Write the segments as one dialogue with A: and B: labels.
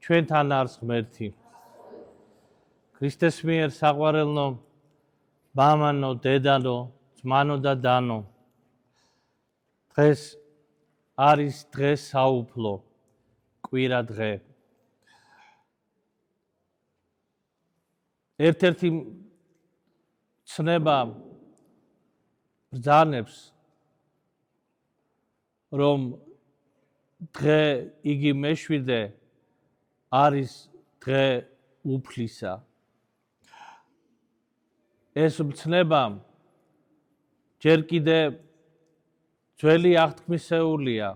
A: ჩვენთან არის ღმერთი. ქრისტეს მიერ საყვარელნო, მამანო, დედანო, ძმანო და დანო. დღეს არის დღე საუფლო, კვირა დღე. ერთ-ერთი ცნება ბრძანებს, რომ დღე იგი მეშვიდე არის დღე უფლისა. ეს ცნება ჯერ კიდე ძველი აღთქმისეულია,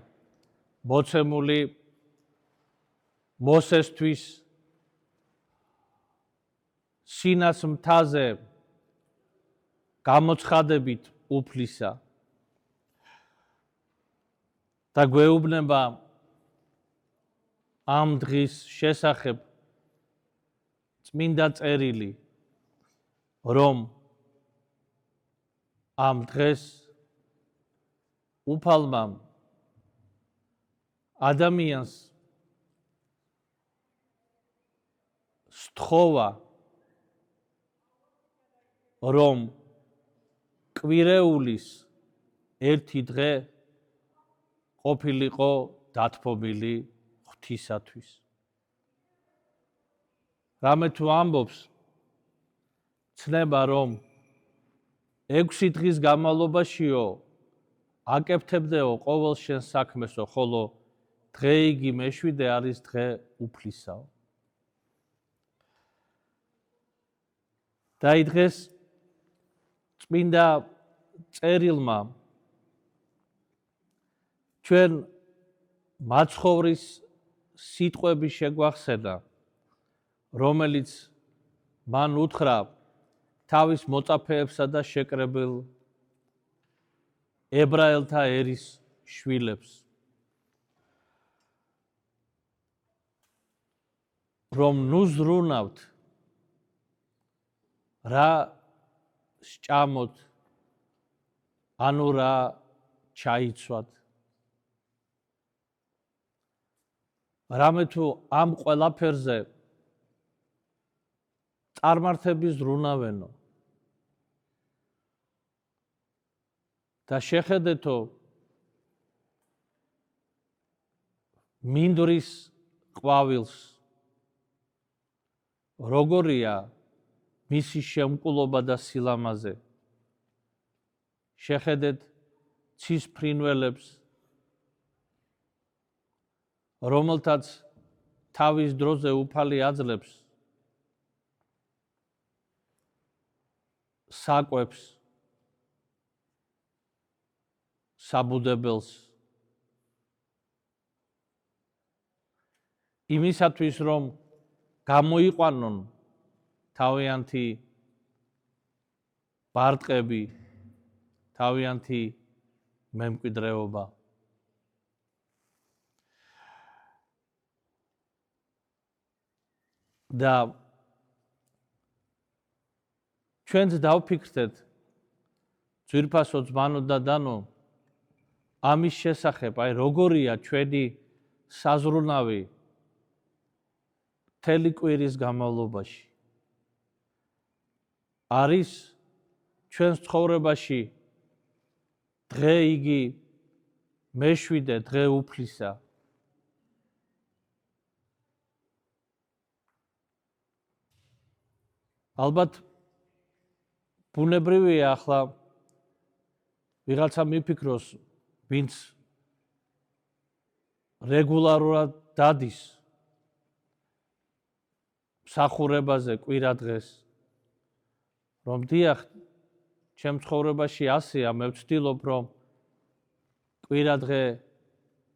A: მოცემული მოსესთვის სინას მთაზე გამოცხადებით უფლისა და გვეუბნება ამ დღის შესახებ წმინდა წერილი, რომ ამ დღეს უფალმა ადამიანს სთხოვა, რომ კვირეულის ერთი დღე ყოფილიყო დათმობილი ღვთისათვის. რამე თუ ამბობს, ცნება, რომ 6 დღის განმავლობაშიო აკეთებდეო ყოველ შენ საქმესო, ხოლო დღე იგი მეშვიდე არის დღე უფლისაო. და დღეს წმინდა წერილმა ჩვენ მაცხოვრის სიტყვები შეგვახსენა, რომელიც მან უთხრა თავის მოწაფეებსა და შეკრებილ ებრაელთა ერის შვილებს, რომ ნუ ზრუნავთ, რა სჭამოთ, ანუ რა ჩაიცვათ. რამე თუ ამ ყველაფერზე წარმართები ზრუნავენო და შეხედეთო მინდვრის ყვავილს, როგორია მისი შემკულობა და სილამაზე. შეხედეთ ცის ფრინველებს, რომელთაც თავის დროზე უფალი აძლევს საკვებს, საბუდებელს, იმისათვის, რომ გამოიყვანონ თავიანთი ბარტყები, თავიანთი მემკვიდრეობა. და ჩვენც დავფიქრდეთ, ძვირფასო ძმანო და დანო, ამის შესახებ, აი როგორია ჩვენი საზრუნავი მთელი კვირის განმავლობაში. არის ჩვენს ცხოვრებაში დღე იგი მეშვიდე დღე უფლისა. ალბათ ბუნებრივია ახლა ვიღაცა მიფიქროს, ვინც რეგულარულად დადის მსახურებაზე კვირა დღეს, რომ დიახ, ჩემ ცხოვრებაში ასეა, მე ვცდილობ, რომ კვირა დღე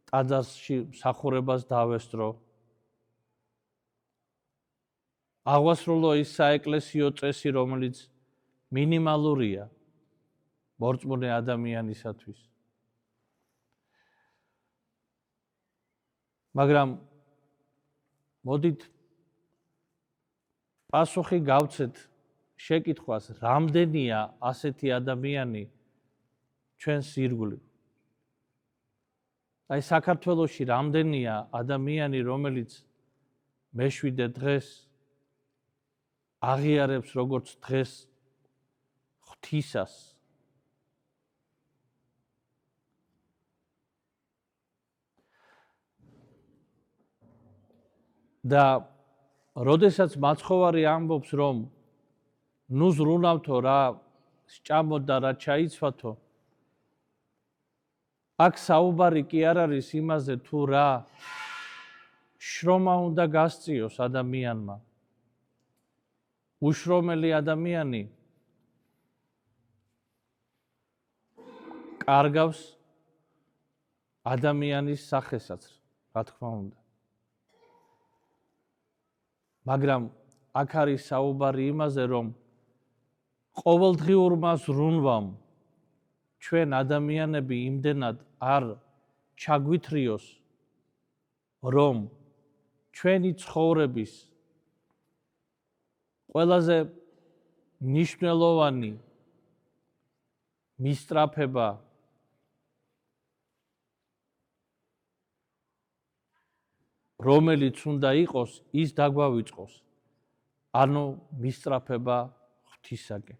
A: ტაძარში მსახურებას დავესწრო. აღვასრულო ის საეკლესიო წესი, რომელიც მინიმალურია მორწმუნე ადამიანისათვის. მაგრამ მოდით პასუხი გავცეთ შეკითხვას, რამდენია ასეთი ადამიანი ჩვენს ირგვლივ. აი საქართველოში რამდენია ადამიანი, რომელიც მე-7 დღეს აღიარებს როგორც დღეს ღვთისას. და როდესაც მაცხოვარი ამბობს, რომ ნუ ზრუნავთო რა სჭამოთ და რა ჩაიცვათო, აქ საუბარი კი არ არის იმაზე თუ რა შრომა უნდა გასწიოს ადამიანმა. უშრომელი ადამიანი კარგავს ადამიანის სახესაც, რა თქმა უნდა. მაგრამ აქ არის საუბარი იმაზე, რომ ყოველდღიურმა ზრუნვამ ჩვენ ადამიანები იმდენად არ ჩაგვითრიოს, რომ ჩვენი ცხოვრების ყველაზე მნიშვნელოვანი მისწრაფება რომელიც უნდა იყოს, ის დაგვავიწყოს. ანუ მისწრაფება ღვთისაკენ.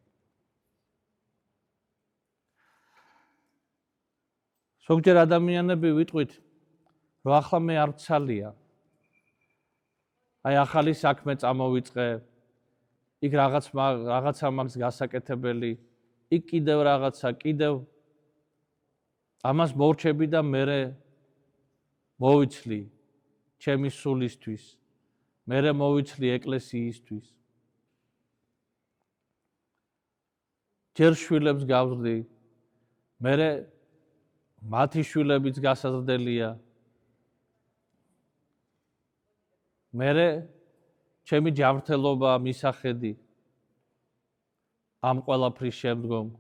A: ზოგჯერ ადამიანები ვიტყვით, რომ ახლა მე არ ვცალია. აი ახალი საქმე წამოვიწყე, იქ რაღაცა მაქვს გასაკეთებელი, იქ კიდევ რაღაცა, კიდევ ამას მორჩები და მერე მოვიცლი ჩემი სულისთვის, მერე მოვიცლი ეკლესიისთვის. ჯერ შვილებს გავზრდი, მერე მათი შვილებიც გასაზრდელია. მერე ჩემი ჯანმრთელობა მისახედი ამ ყველაფრის შემდგომ.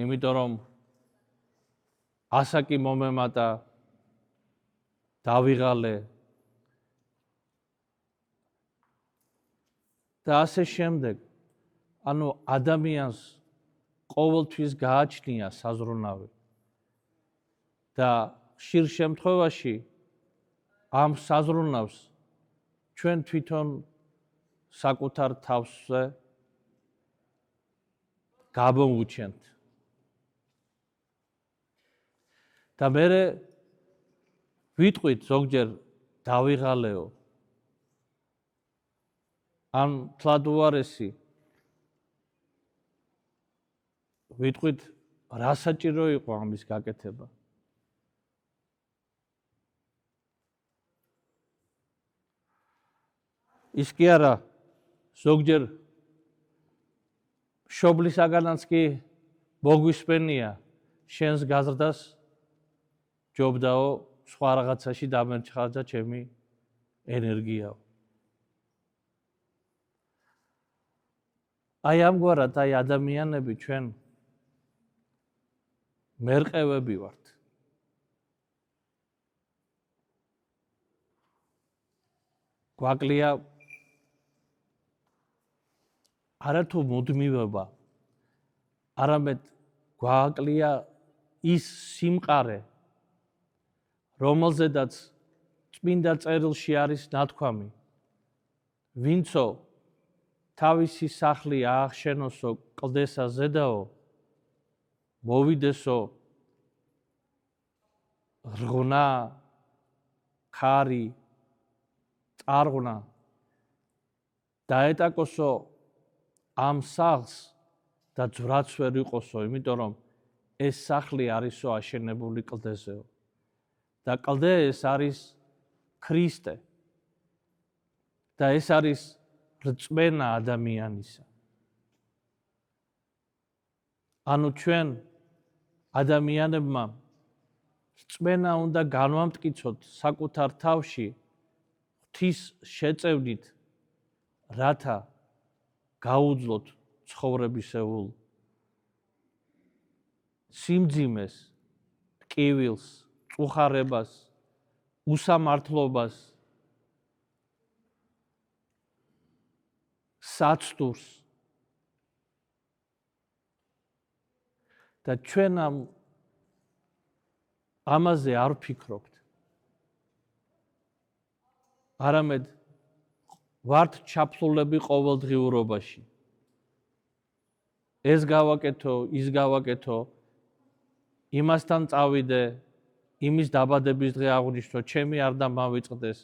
A: იმიტომ რომ ასაკი მომემატა, დავიღალე და ასე შემდეგ. ანუ ადამიანს ყოველთვის გააჩნია საზრუნავი. და ხშირ შემთხვევაში ამ საზრუნავს ჩვენ თვითონ საკუთარ თავზე გამოვუჩენთ. და მერე ვიტყვით ზოგჯერ დავიღალეო. ან თლად უარესი ვიტყვით რა საჭირო იყო ამის გაკეთება. ის კი არა, ზოგჯერ მშობლისაგანაც კი მოგვისმენია შენს გაზრდას ჯობდაო სხვა რაღაცაში დამერჩხადა ჩემი ენერგიაო. აი ამგვარად აი ადამიანები ჩვენ მერყევები ვართ. გვაკლია არათუ მუდმივობა, არამედ გვაკლია ის სიმყარე, რომელზედაც წმინდა წერილში არის ნათქვამი, ვინცო თავისი სახლი აახშენოსო კლდესა ზედაო, მოვიდესო რღნა, ხარი, წარღვნა, დაეტაკოსო ამ სახლს და ძვრაც ვერ იყოსო, იმიტომ რომ ეს სახლი არისო აშენებული კლდეზეო. და კლდე ეს არის ქრისტე. და ეს არის რწმენა ადამიანისა. ანუ ჩვენ ადამიანებმა რწმენა უნდა განვამტკიცოთ საკუთარ თავში ღვთის შეწევნით, რათა გაუძლოთ ცხოვრებისეულ სიმძიმეს, ტკივილს, წუხარებას, უსამართლობას, საცდურს. და ჩვენ ამაზე არ ვფიქრობთ. არამედ ვართ ჩაფლულები ყოველდღიურობაში. ეს გავაკეთო, ის გავაკეთო, იმასთან წავიდე, იმის დაბადების დღე აღვნიშნო, ჩემი არ დამავიწყდეს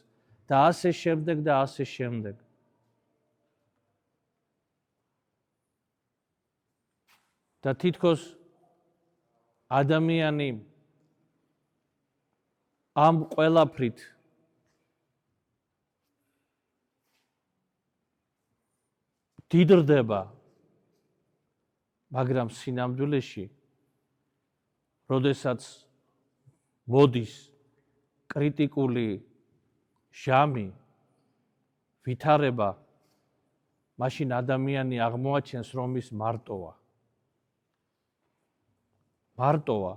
A: და ასე შემდეგ და ასე შემდეგ. და თითქოს ადამიანი ამ ყველაფრით დიდრდება, მაგრამ სინამდვილეში, როდესაც მოდის კრიტიკული ჟამი, ვითარება, მაშინ ადამიანი აღმოაჩენს, რომ ის მარტოა. მარტოა.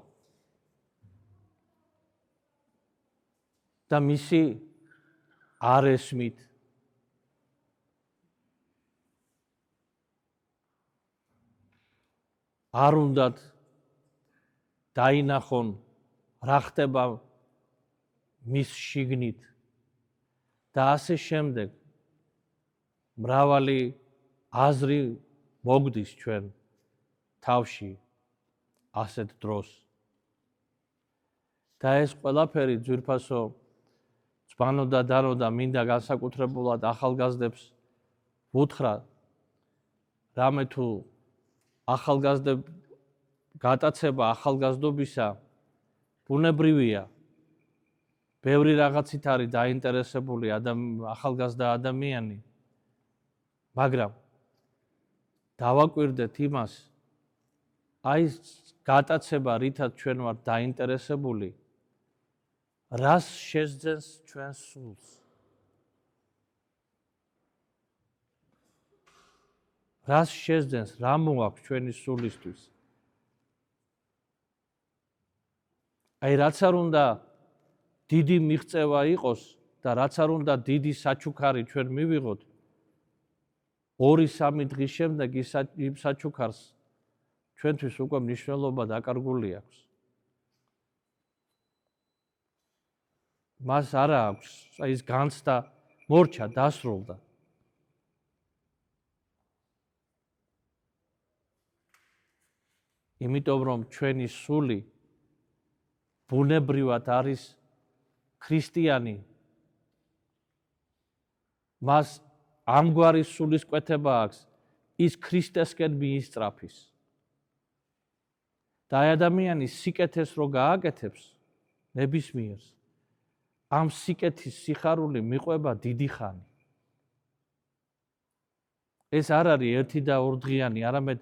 A: და მისი არ ესმით. არ უნდათ დაინახონ რა ხდება მის შიგნით და ასე შემდეგ. მრავალი აზრი მოგდის ჩვენ თავში ასეთ დროს. და ეს ყველაფერი ძვირფასო ძბანო და დანო და მინდა განსაკუთრებულად ახალგაზრდებს ვუთხრა, რამე თუ ახალგაზრდებ გატაცება ახალგაზრდობისა ბუნებრივია. ბევრი რაღაცით არის დაინტერესებული ახალგაზრდა ადამიანი, მაგრამ დავაკვირდეთ იმას, აი გატაცება, რითაც ჩვენ ვართ დაინტერესებული, რას შეძენს ჩვენს სულს. რას შეძენს, რა მოაქვს ჩვენი სულისთვის. აი რაც არ უნდა დიდი მიღწევა იყოს და რაც არ უნდა დიდი საჩუქარი ჩვენ მივიღოთ, 2-3 დღის შემდეგ იმ საჩუქარს ჩვენთვის უკვე მნიშვნელობა დაკარგული აქვს. მას არა აქვს, აი ეს განცდა მორჩა, დასრულდა. იმიტომ რომ ჩვენი სული ბუნებრივად არის ქრისტიანი. მას ამგვარი სულისკვეთება აქვს, ის ქრისტესკენ მიისწრაფის. და ადამიანი სიკეთეს რო გააკეთებს ნებისმიერს, ამ სიკეთის სიხარული მიყვება დიდი ხანი. ეს არ არის ერთი და ორდღიანი, არამედ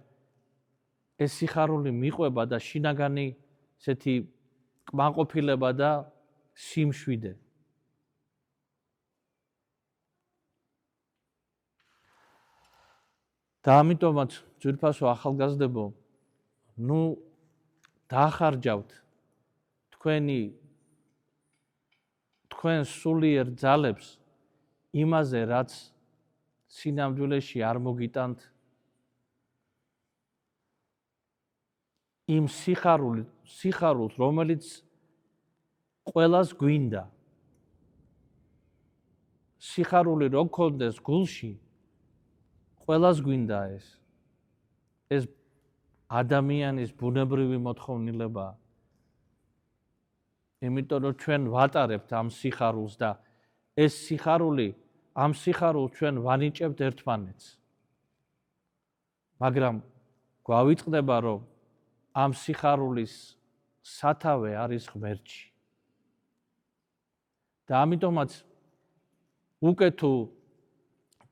A: ეს სიხარული მიყვება და შინაგანი ესეთი კმაყოფილება და სიმშვიდე. და ამიტომაც ძვირფასო ახალგაზრდებო, დაახარჯავთ თქვენ სულიერ ძალებს იმაზე, რაც სინამდვილეში არ მოგიტანთ, იმ სიხარულს, რომელიც ყველას გვინდა. სიხარული რო გქონდეს გულში, ყველას გვინდა ეს. ეს ადამიანის ბუნებრივი მოთხოვნილებაა. იმიტომ რომ ჩვენ ვატარებთ ამ სიხარულს და ეს ამ სიხარულს ჩვენ ვანიჭებთ ერთმანეთს. მაგრამ გვავიწყდება, რომ ამ სიხარულის სათავე არის ღმერთში. და ამიტომაც უკვე თუ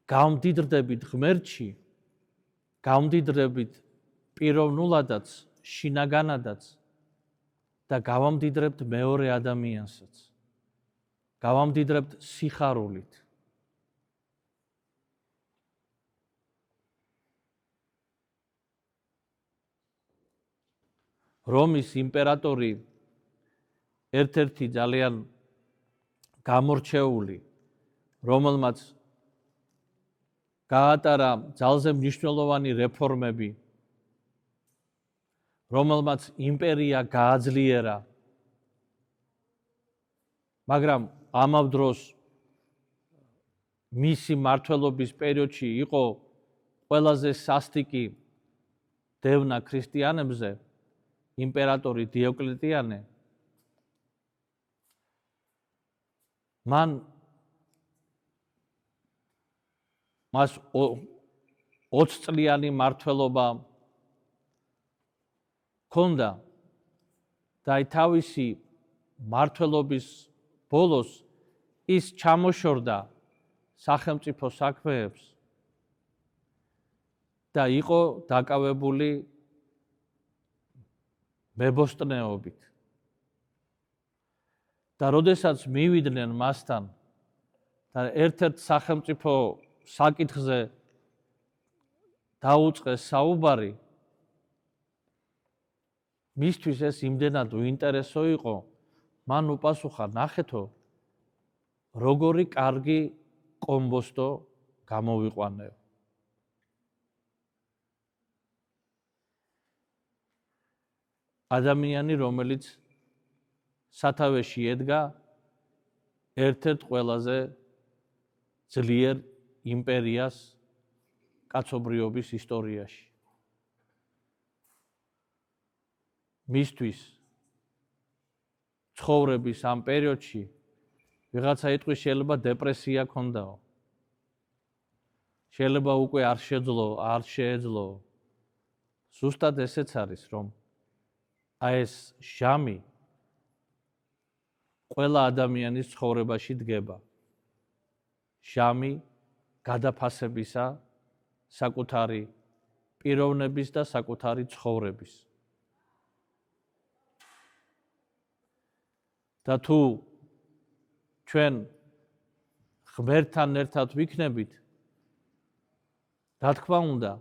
A: გავმდიდრდებით ღმერთში, გავმდიდრებით პიროვნულადაც, შინაგანადაც და გავამდიდრებთ მეორე ადამიანსაც. გავამდიდრებთ სიხარულით. რომის იმპერატორი ერთ-ერთი ძალიან გამორჩეული, რომელმაც გაატარა ძალზე მნიშვნელოვანი რეფორმები, რომელმაც იმპერია გააძლიერა, მაგრამ ამავდროს მისი მმართველობის პერიოდში იყო ყველაზე სასტიკი დევნა ქრისტიანებზე, იმპერატორი დიოკლეტიანე, მას 20 წლიანი მმართველობა ჰქონდა და თავისი მმართველობის ბოლოს ის ჩამოშორდა სახელმწიფო საქმეებს და იყო დაკავებული მებოსტნეობით. და როდესაც მივიდნენ მასთან და ერთ-ერთ სახელმწიფო საკითხზე დაუწყეს საუბარი, მისთვის ეს იმდენად უინტერესო იყო, მან უპასუხა, ნახეთო, როგორი კარგი კომბოსტო გამოვიყვანეო. ადამიანი, რომელიც სათავეში ედგა ერთ-ერთ ყველაზე ძლიერ იმპერიას კაცობრიობის ისტორიაში. მისთვის ცხოვრების ამ პერიოდში ვიღაცა იტყვის შეიძლება დეპრესია ქონდაო. შეიძლება უკვე არ შეეძლო. ზუსტად ესეც არის, რომ ეს ჟამი ყველა ადამიანის ცხოვრებაში დგება. ჟამი გადაფასებისა საკუთარი პიროვნების და საკუთარი ცხოვრების. და თუ ჩვენ ღმერთთან ერთად ვიქნებით, რა თქმა უნდა,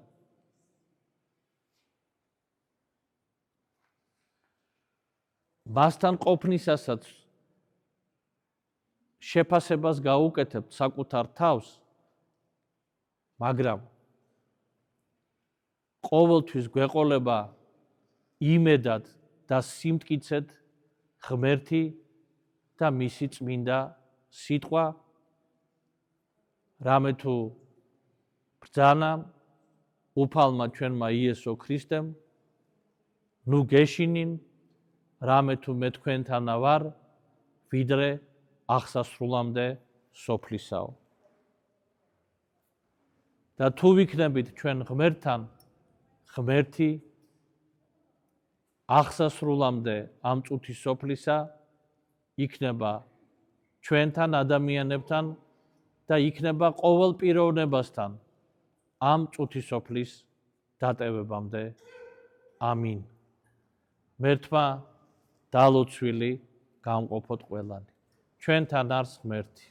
A: მასთან ყოფნისასაც შეფასებას გაუკეთებთ საკუთარ თავს, მაგრამ ყოველთვის გვეყოლება იმედად და სიმტკიცედ ღმერთი და მისი წმინდა სიტყვა, რამე თუ ბრძანა უფალმა ჩვენმა იესო ქრისტემ, ნუ გეშინინ, რამე თუ მე თქვენთანა ვარ, ვიდრე აღსასრულამდე სოფლისაო. და თუ ვიქნებით ჩვენ ღმერთთან, ღმერთი აღსასრულამდე ამ წუთის სოფლისა იქნება ჩვენთან ადამიანებთან და იქნება ყოველ პიროვნებასთან ამ წუთის სოფლის დატევებამდე. ამინ. ღმერთმა დალოცვილი გამყოფოთ ყველანი. ჩვენთან არის ღმერთი.